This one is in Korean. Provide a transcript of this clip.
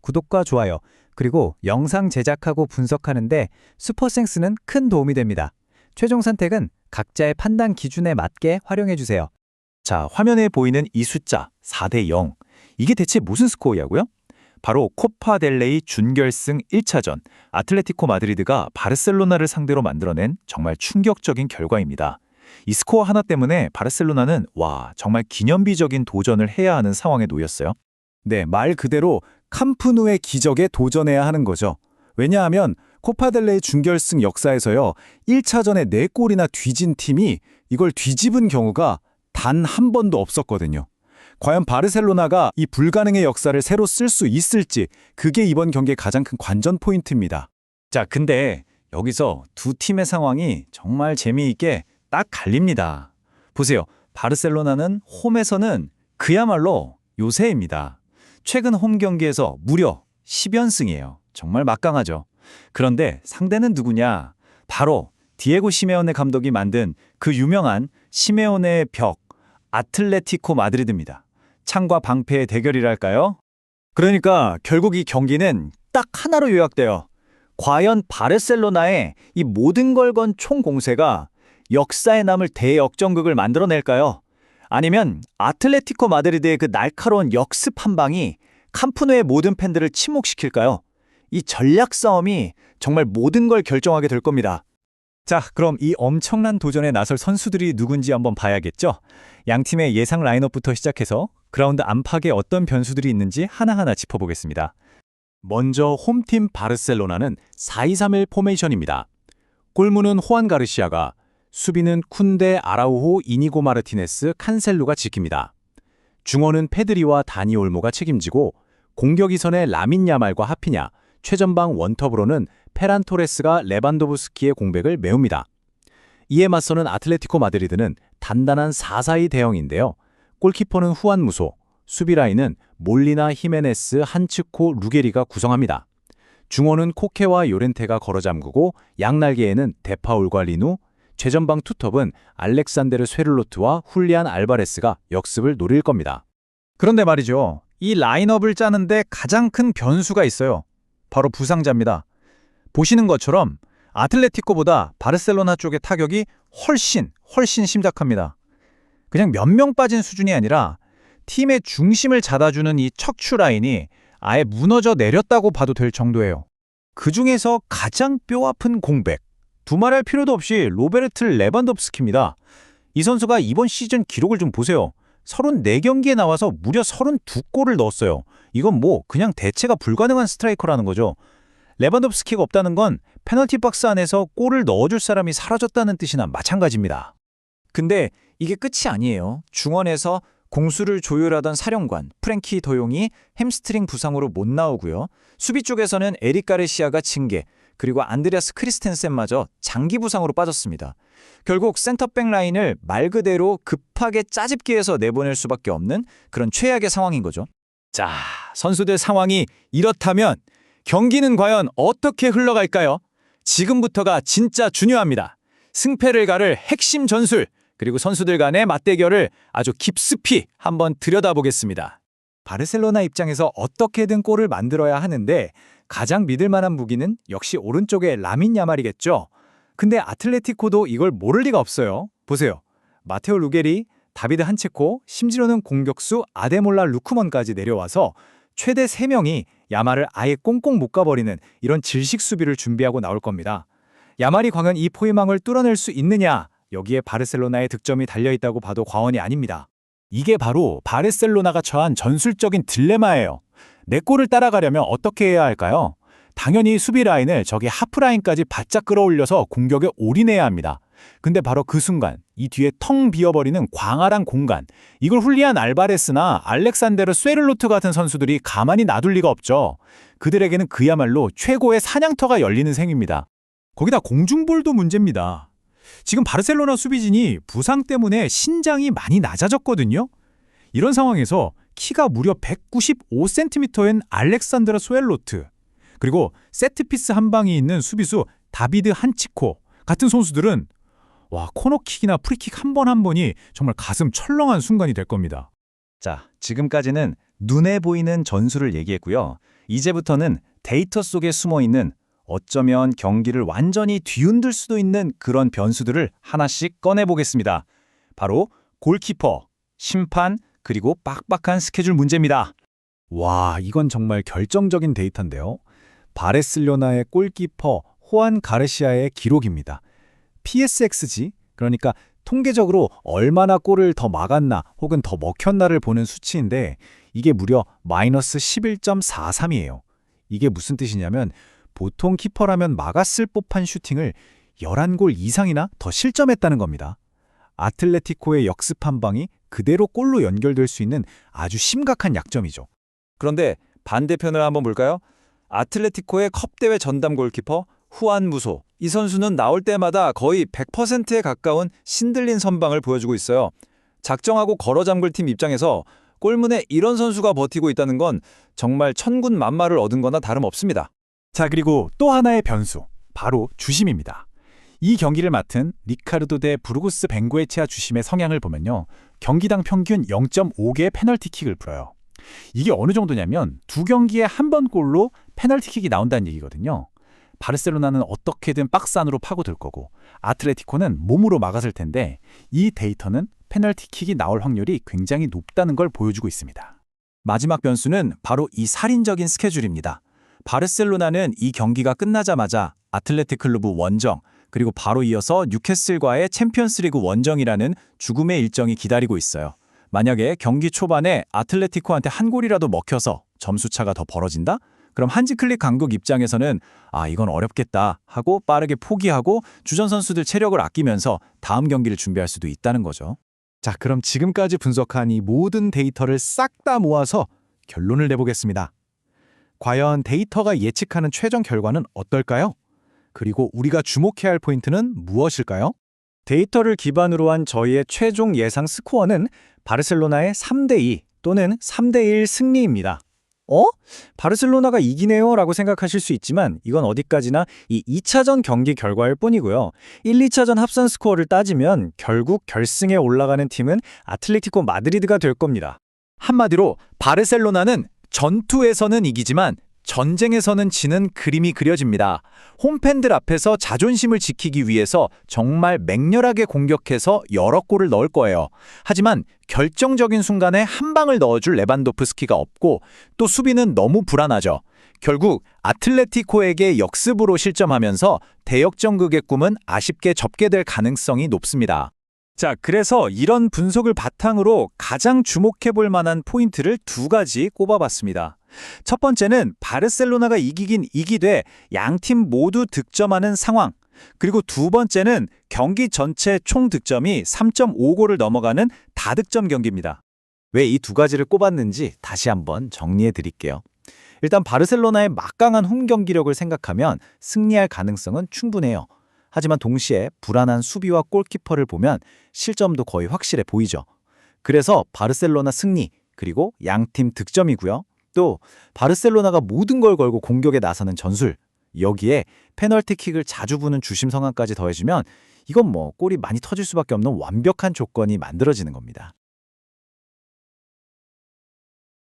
구독과 좋아요, 그리고 영상 제작하고 분석하는데 슈퍼센스는 큰 도움이 됩니다. 최종 선택은 각자의 판단 기준에 맞게 활용해주세요. 자, 화면에 보이는 이 숫자 4대 0. 이게 대체 무슨 스코어냐고요? 바로 코파 델레이 준결승 1차전 아틀레티코 마드리드가 바르셀로나를 상대로 만들어낸 정말 충격적인 결과입니다. 이 스코어 하나 때문에 바르셀로나는 정말 기념비적인 도전을 해야 하는 상황에 놓였어요. 네, 말 그대로 캄프누의 기적에 도전해야 하는 거죠. 왜냐하면 코파델레이 준결승 역사에서요, 1차전에 4골이나 뒤진 팀이 이걸 뒤집은 경우가 단 한 번도 없었거든요. 과연 바르셀로나가 이 불가능의 역사를 새로 쓸 수 있을지, 그게 이번 경기의 가장 큰 관전 포인트입니다. 자, 근데 여기서 두 팀의 상황이 정말 재미있게 딱 갈립니다. 보세요. 바르셀로나는 홈에서는 그야말로 요새입니다. 최근 홈 경기에서 무려 10연승이에요. 정말 막강하죠. 그런데 상대는 누구냐? 바로 디에고 시메오네 감독이 만든 그 유명한 시메오네의 벽, 아틀레티코 마드리드입니다. 창과 방패의 대결이랄까요? 그러니까 결국 이 경기는 딱 하나로 요약돼요. 과연 바르셀로나의 이 모든 걸 건 총공세가 역사에 남을 대역전극을 만들어낼까요? 아니면 아틀레티코 마드리드의 그 날카로운 역습 한 방이 캄프누의 모든 팬들을 침묵시킬까요? 이 전략 싸움이 정말 모든 걸 결정하게 될 겁니다. 자, 그럼 이 엄청난 도전에 나설 선수들이 누군지 한번 봐야겠죠? 양 팀의 예상 라인업부터 시작해서 그라운드 안팎에 어떤 변수들이 있는지 하나하나 짚어보겠습니다. 먼저 홈팀 바르셀로나는 4-2-3-1 포메이션입니다. 골문은 호안 가르시아가, 수비는 쿤데, 아라우호, 이니고 마르티네스, 칸셀루가 지킵니다. 중원은 페드리와 다니 올모가 책임지고, 공격 이선에 라민 야말과 하피냐, 최전방 원톱으로는 페란 토레스가 레반도브스키의 공백을 메웁니다. 이에 맞서는 아틀레티코 마드리드는 단단한 4-4-2 대형인데요. 골키퍼는 후안 무소, 수비 라인은 몰리나, 히메네스, 한츠코, 루게리가 구성합니다. 중원은 코케와 요렌테가 걸어잠그고 양날개에는 데파울과 리누, 최전방 투톱은 알렉산데르 쇠를로트와 훌리안 알바레스가 역습을 노릴 겁니다. 그런데 말이죠. 이 라인업을 짜는데 가장 큰 변수가 있어요. 바로 부상자입니다. 보시는 것처럼 아틀레티코보다 바르셀로나 쪽의 타격이 훨씬 심각합니다. 그냥 몇 명 빠진 수준이 아니라 팀의 중심을 잡아주는 이 척추 라인이 아예 무너져 내렸다고 봐도 될 정도예요. 그중에서 가장 뼈아픈 공백, 두말할 필요도 없이 로베르트 레반도프스키입니다. 이 선수가 이번 시즌 기록을 좀 보세요. 34경기에 나와서 무려 32골을 넣었어요. 이건 그냥 대체가 불가능한 스트라이커라는 거죠. 레반도프스키가 없다는 건 페널티 박스 안에서 골을 넣어줄 사람이 사라졌다는 뜻이나 마찬가지입니다. 근데 이게 끝이 아니에요. 중원에서 공수를 조율하던 사령관 프랭키 더용이 햄스트링 부상으로 못 나오고요. 수비 쪽에서는 에릭 가르시아가 징계, 그리고 안드레아스 크리스텐센마저 장기 부상으로 빠졌습니다. 결국 센터백 라인을 말 그대로 급하게 짜집기해서 내보낼 수밖에 없는 그런 최악의 상황인 거죠. 자, 선수들 상황이 이렇다면 경기는 과연 어떻게 흘러갈까요? 지금부터가 진짜 중요합니다. 승패를 가를 핵심 전술, 그리고 선수들 간의 맞대결을 아주 깊숙이 한번 들여다보겠습니다. 바르셀로나 입장에서 어떻게든 골을 만들어야 하는데 가장 믿을 만한 무기는 역시 오른쪽의 라민 야말이겠죠. 근데 아틀레티코도 이걸 모를 리가 없어요. 보세요. 마테오 루게리, 다비드 한체코, 심지어는 공격수 아데몰라 루크먼까지 내려와서 최대 3명이 야말을 아예 꽁꽁 묶어버리는 이런 질식 수비를 준비하고 나올 겁니다. 야말이 과연 이 포위망을 뚫어낼 수 있느냐? 여기에 바르셀로나의 득점이 달려있다고 봐도 과언이 아닙니다. 이게 바로 바르셀로나가 처한 전술적인 딜레마예요. 내 골을 따라가려면 어떻게 해야 할까요? 당연히 수비 라인을 저기 하프라인까지 바짝 끌어올려서 공격에 올인해야 합니다. 근데 바로 그 순간 이 뒤에 텅 비어버리는 광활한 공간, 이걸 훌리안 알바레스나 알렉산데르 쇠를로트 같은 선수들이 가만히 놔둘 리가 없죠. 그들에게는 그야말로 최고의 사냥터가 열리는 셈입니다. 거기다 공중볼도 문제입니다. 지금 바르셀로나 수비진이 부상 때문에 신장이 많이 낮아졌거든요. 이런 상황에서 키가 무려 195cm인 알렉산드라 스웰로트, 그리고 세트피스 한 방이 있는 수비수 다비드 한치코 같은 선수들은 코너킥이나 프리킥 한 번 한 번이 정말 가슴 철렁한 순간이 될 겁니다. 자, 지금까지는 눈에 보이는 전술을 얘기했고요. 이제부터는 데이터 속에 숨어 있는 어쩌면 경기를 완전히 뒤흔들 수도 있는 그런 변수들을 하나씩 꺼내보겠습니다. 바로 골키퍼, 심판, 그리고 빡빡한 스케줄 문제입니다. 와, 이건 정말 결정적인 데이터인데요. 바르셀로나의 골키퍼 호안 가르시아의 기록입니다. PSXG, 그러니까 통계적으로 얼마나 골을 더 막았나 혹은 더 먹혔나를 보는 수치인데 이게 무려 마이너스 11.43이에요. 이게 무슨 뜻이냐면 보통 키퍼라면 막았을 법한 슈팅을 11골 이상이나 더 실점했다는 겁니다. 아틀레티코의 역습 한 방이 그대로 골로 연결될 수 있는 아주 심각한 약점이죠. 그런데 반대편을 한번 볼까요? 아틀레티코의 컵대회 전담 골키퍼 후안 무소. 이 선수는 나올 때마다 거의 100%에 가까운 신들린 선방을 보여주고 있어요. 작정하고 걸어 잠글 팀 입장에서 골문에 이런 선수가 버티고 있다는 건 정말 천군 만마를 얻은 거나 다름없습니다. 자, 그리고 또 하나의 변수, 바로 주심입니다. 이 경기를 맡은 리카르도 대 부르구스 벵고에체아 주심의 성향을 보면요. 경기당 평균 0.5개의 페널티킥을 풀어요. 이게 어느 정도냐면 두 경기에 한 번 골로 페널티킥이 나온다는 얘기거든요. 바르셀로나는 어떻게든 박스 안으로 파고들 거고 아틀레티코는 몸으로 막았을 텐데 이 데이터는 페널티킥이 나올 확률이 굉장히 높다는 걸 보여주고 있습니다. 마지막 변수는 바로 이 살인적인 스케줄입니다. 바르셀로나는 이 경기가 끝나자마자 아틀레틱 클루브 원정, 그리고 바로 이어서 뉴캐슬과의 챔피언스리그 원정이라는 죽음의 일정이 기다리고 있어요. 만약에 경기 초반에 아틀레티코한테 한 골이라도 먹혀서 점수차가 더 벌어진다? 그럼 한지클릭 감독 입장에서는 이건 어렵겠다 하고 빠르게 포기하고 주전 선수들 체력을 아끼면서 다음 경기를 준비할 수도 있다는 거죠. 자, 그럼 지금까지 분석한 이 모든 데이터를 싹 다 모아서 결론을 내보겠습니다. 과연 데이터가 예측하는 최종 결과는 어떨까요? 그리고 우리가 주목해야 할 포인트는 무엇일까요? 데이터를 기반으로 한 저희의 최종 예상 스코어는 바르셀로나의 3대2 또는 3대1 승리입니다. 바르셀로나가 이기네요 라고 생각하실 수 있지만 이건 어디까지나 이 2차전 경기 결과일 뿐이고요. 1, 2차전 합산 스코어를 따지면 결국 결승에 올라가는 팀은 아틀레티코 마드리드가 될 겁니다. 한마디로 바르셀로나는 전투에서는 이기지만 전쟁에서는 지는 그림이 그려집니다. 홈팬들 앞에서 자존심을 지키기 위해서 정말 맹렬하게 공격해서 여러 골을 넣을 거예요. 하지만 결정적인 순간에 한 방을 넣어줄 레반도프스키가 없고 또 수비는 너무 불안하죠. 결국 아틀레티코에게 역습으로 실점하면서 대역전극의 꿈은 아쉽게 접게 될 가능성이 높습니다. 자, 그래서 이런 분석을 바탕으로 가장 주목해 볼 만한 포인트를 두 가지 꼽아봤습니다. 첫 번째는 바르셀로나가 이기긴 이기되 양팀 모두 득점하는 상황. 그리고 두 번째는 경기 전체 총 득점이 3.5골을 넘어가는 다득점 경기입니다. 왜 이 두 가지를 꼽았는지 다시 한번 정리해 드릴게요. 일단 바르셀로나의 막강한 홈 경기력을 생각하면 승리할 가능성은 충분해요. 하지만 동시에 불안한 수비와 골키퍼를 보면 실점도 거의 확실해 보이죠. 그래서 바르셀로나 승리, 그리고 양팀 득점이고요. 또 바르셀로나가 모든 걸 걸고 공격에 나서는 전술, 여기에 페널티킥을 자주 부는 주심 성향까지 더해지면 이건 골이 많이 터질 수밖에 없는 완벽한 조건이 만들어지는 겁니다.